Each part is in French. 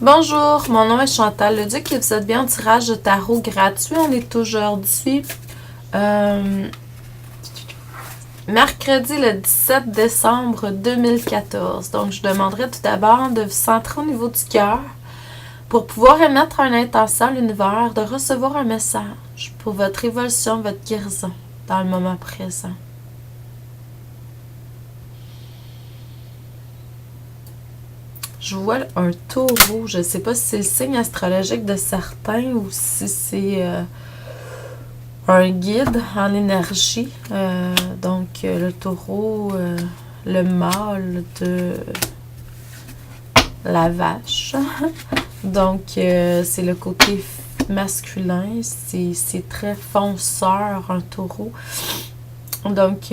Bonjour, mon nom est Chantal Leduc et vous êtes bien en tirage de tarot gratuit. On est aujourd'hui mercredi le 17 décembre 2014. Donc, je demanderai tout d'abord de vous centrer au niveau du cœur pour pouvoir émettre une intention à l'univers de recevoir un message pour votre évolution, votre guérison dans le moment présent. Je vois un taureau. Je ne sais pas si c'est le signe astrologique de certains ou si c'est un guide en énergie. Le taureau, le mâle de la vache. Donc, c'est le côté masculin. C'est très fonceur, un taureau. Donc,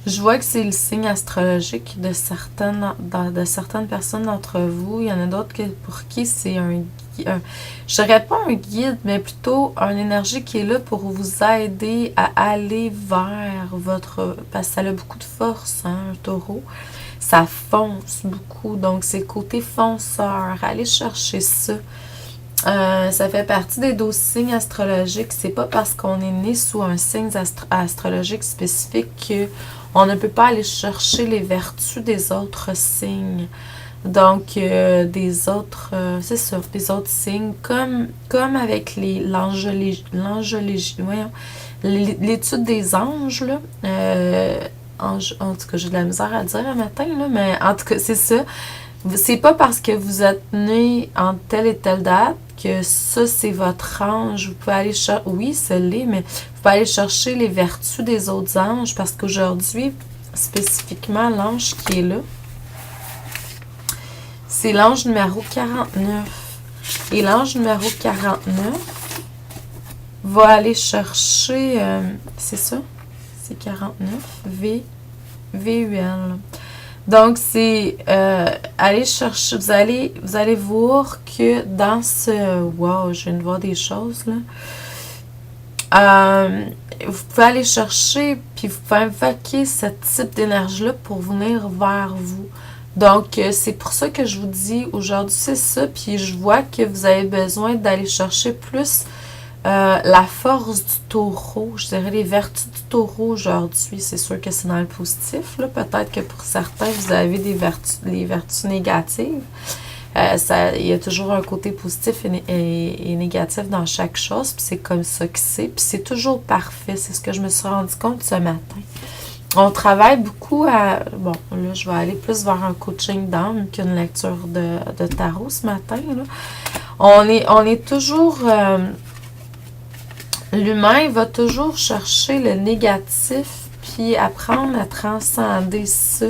je vois que c'est le signe astrologique de certaines personnes d'entre vous. Il y en a d'autres pour qui c'est je dirais pas un guide, mais plutôt une énergie qui est là pour vous aider à aller vers votre... Parce que ça a beaucoup de force, hein, un taureau. Ça fonce beaucoup, donc c'est le côté fonceur. Allez chercher ça. Ça fait partie des 12 signes astrologiques. C'est pas parce qu'on est né sous un signe astrologique spécifique qu'on ne peut pas aller chercher les vertus des autres signes. Donc, des autres signes, comme avec l'étude des anges, là, en tout cas, j'ai de la misère à dire un matin, là, mais en tout cas, c'est ça. C'est pas parce que vous êtes né en telle et telle date que ça, c'est votre ange. Vous pouvez aller chercher, oui, ça l'est, mais vous pouvez aller chercher les vertus des autres anges parce qu'aujourd'hui, spécifiquement, l'ange qui est là, c'est l'ange numéro 49. Et l'ange numéro 49 va aller chercher, c'est ça, c'est 49, VUL. Donc, c'est aller chercher, vous allez voir que dans ce... Wow, je viens de voir des choses, là. Vous pouvez aller chercher, puis vous pouvez invoquer ce type d'énergie-là pour venir vers vous. Donc, c'est pour ça que je vous dis, aujourd'hui, c'est ça, puis je vois que vous avez besoin d'aller chercher plus la force du taureau, je dirais les vertus du taureau aujourd'hui. C'est sûr que c'est dans le positif, là. Peut-être que pour certains, vous avez des vertus négatives. Il y a toujours un côté positif et négatif dans chaque chose, puis c'est comme ça que c'est, puis c'est toujours parfait. C'est ce que je me suis rendu compte ce matin. On travaille beaucoup à... Bon, là, je vais aller plus vers un coaching d'âme qu'une lecture de tarot ce matin, là. On est toujours... L'humain va toujours chercher le négatif, puis apprendre à transcender ça.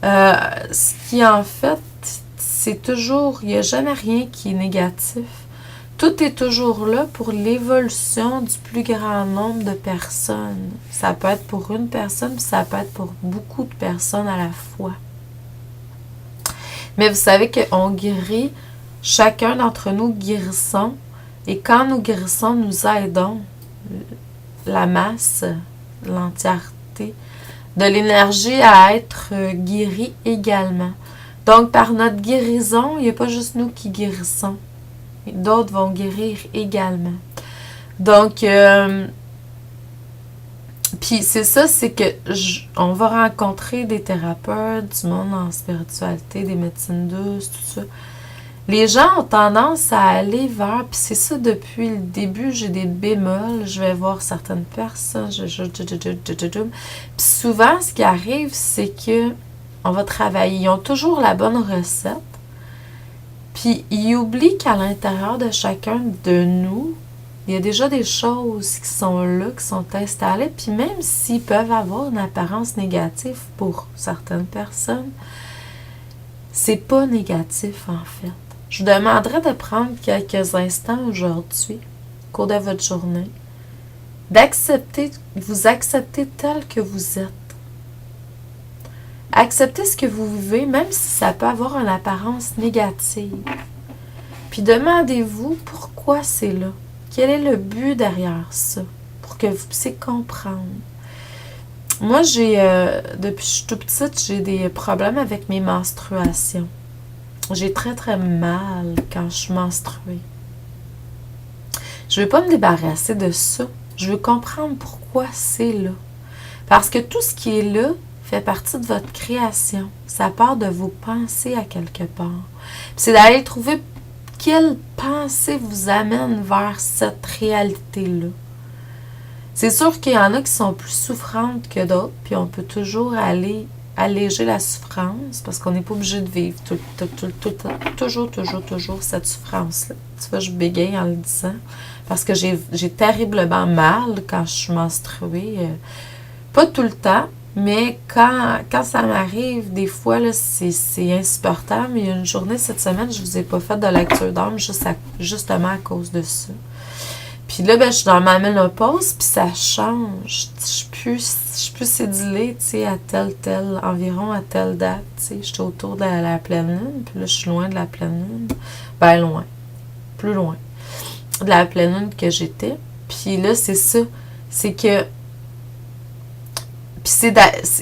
Ce qui, en fait, c'est toujours... Il n'y a jamais rien qui est négatif. Tout est toujours là pour l'évolution du plus grand nombre de personnes. Ça peut être pour une personne, puis ça peut être pour beaucoup de personnes à la fois. Mais vous savez qu'on guérit, chacun d'entre nous guérissons. Et quand nous guérissons, nous aidons la masse, l'entièreté de l'énergie à être guérie également. Donc, par notre guérison, il n'y a pas juste nous qui guérissons. D'autres vont guérir également. Donc, puis c'est ça, c'est que on va rencontrer des thérapeutes, du monde en spiritualité, des médecines douces, tout ça. Les gens ont tendance à aller vers, puis c'est ça depuis le début, j'ai des bémols, je vais voir certaines personnes, puis souvent, ce qui arrive, c'est que on va travailler, ils ont toujours la bonne recette, puis ils oublient qu'à l'intérieur de chacun de nous, il y a déjà des choses qui sont là, qui sont installées, puis même s'ils peuvent avoir une apparence négative pour certaines personnes, c'est pas négatif en fait. Je vous demanderai de prendre quelques instants aujourd'hui, au cours de votre journée, vous accepter tel que vous êtes. Acceptez ce que vous vivez, même si ça peut avoir une apparence négative. Puis demandez-vous pourquoi c'est là. Quel est le but derrière ça? Pour que vous puissiez comprendre. Moi, depuis que je suis toute petite, j'ai des problèmes avec mes menstruations. J'ai très très mal quand je suis menstruée. Je veux pas me débarrasser de ça. Je veux comprendre pourquoi c'est là. Parce que tout ce qui est là fait partie de votre création. Ça part de vos pensées à quelque part. C'est d'aller trouver quelle pensée vous amène vers cette réalité-là. C'est sûr qu'il y en a qui sont plus souffrantes que d'autres, puis on peut toujours aller alléger la souffrance, parce qu'on n'est pas obligé de vivre toujours cette souffrance-là. Tu vois, je bégaye en le disant, parce que j'ai terriblement mal quand je suis menstruée. Pas tout le temps, mais quand ça m'arrive, des fois, là, c'est insupportable. Il y a une journée cette semaine, je vous ai pas fait de lecture d'âme justement à cause de ça. Puis là, ben, je suis dans ma ménopause, puis ça change. Je suis plus cédulée, tu sais, environ à telle date, tu sais. J'étais autour de la pleine lune, puis là, je suis loin de la pleine lune. Ben, loin. Plus loin. De la pleine lune que j'étais. Puis là, c'est ça. C'est que... Puis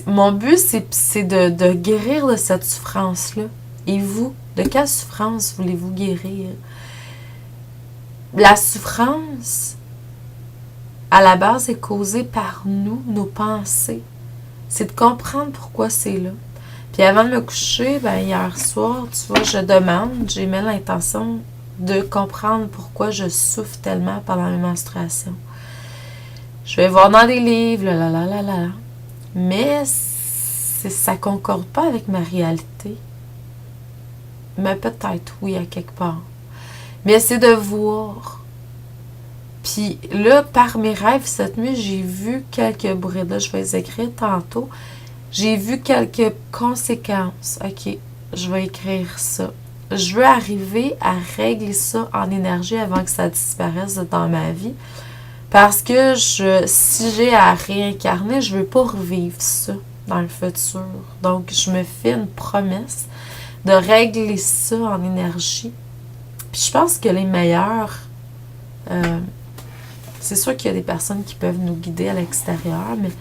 mon but, c'est de guérir de cette souffrance-là. Et vous, de quelle souffrance voulez-vous guérir? La souffrance, à la base, est causée par nous, nos pensées. C'est de comprendre pourquoi c'est là. Puis avant de me coucher, ben hier soir, tu vois, j'ai mis l'intention de comprendre pourquoi je souffre tellement pendant mes menstruations. Je vais voir dans des livres, mais ça concorde pas avec ma réalité. Mais peut-être, oui, à quelque part. Mais c'est de voir. Puis là, par mes rêves, cette nuit, j'ai vu quelques brides. Là, je vais les écrire tantôt. J'ai vu quelques conséquences. OK, je vais écrire ça. Je veux arriver à régler ça en énergie avant que ça disparaisse dans ma vie. Parce que si j'ai à réincarner, je veux pas revivre ça dans le futur. Donc, je me fais une promesse de régler ça en énergie. Puis je pense que les meilleurs, c'est sûr qu'il y a des personnes qui peuvent nous guider à l'extérieur, mais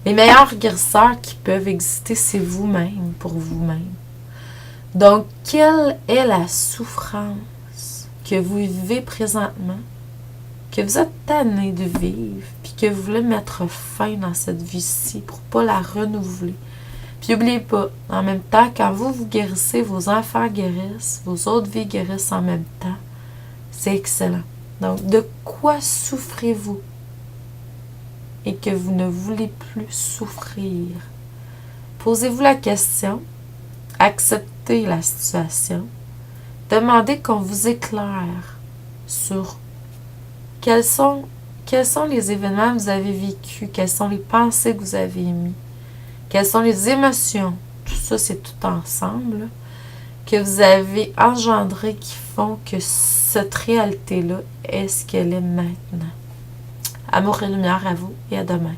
les meilleurs guérisseurs qui peuvent exister, c'est vous-même, pour vous-même. Donc, quelle est la souffrance que vous vivez présentement, que vous êtes tanné de vivre, puis que vous voulez mettre fin dans cette vie-ci pour ne pas la renouveler? Puis n'oubliez pas, en même temps, quand vous guérissez, vos enfants guérissent, vos autres vies guérissent en même temps. C'est excellent. Donc, de quoi souffrez-vous et que vous ne voulez plus souffrir? Posez-vous la question, acceptez la situation, demandez qu'on vous éclaire sur quels sont les événements que vous avez vécus, quelles sont les pensées que vous avez émises. Quelles sont les émotions, tout ça c'est tout ensemble, que vous avez engendré qui font que cette réalité-là est ce qu'elle est maintenant. Amour et lumière à vous et à demain.